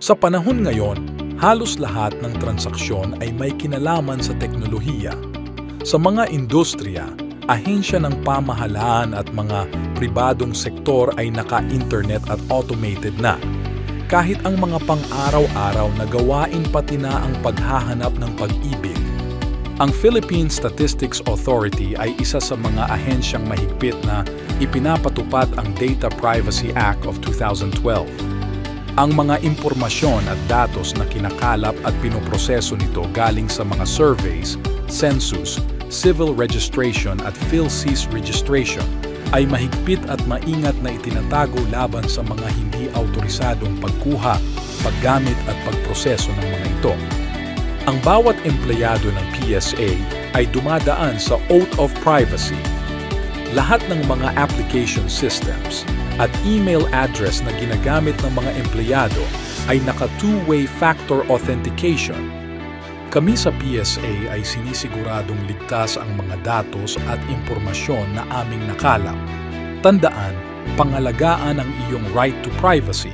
Sa panahon ngayon, halos lahat ng transaksyon ay may kinalaman sa teknolohiya. Sa mga industriya, ahensya ng pamahalaan at mga pribadong sektor ay naka-internet at automated na. Kahit ang mga pang-araw-araw na gawain pati na ang paghahanap ng pag-ibig. Ang Philippine Statistics Authority ay isa sa mga ahensyang mahigpit na ipinapatupad ang Data Privacy Act of 2012. Ang mga impormasyon at datos na kinakalap at pinoproseso nito galing sa mga surveys, census, civil registration at PhilSys registration ay mahigpit at maingat na itinatago laban sa mga hindi autorisadong pagkuha, paggamit at pagproseso ng mga ito. Ang bawat empleyado ng PSA ay dumadaan sa Oath of Privacy. Lahat ng mga application systems at email address na ginagamit ng mga empleyado ay naka two-way factor authentication. Kami sa PSA ay sinisiguradong ligtas ang mga datos at impormasyon na aming nakalap. Tandaan, pangalagaan ang iyong right to privacy.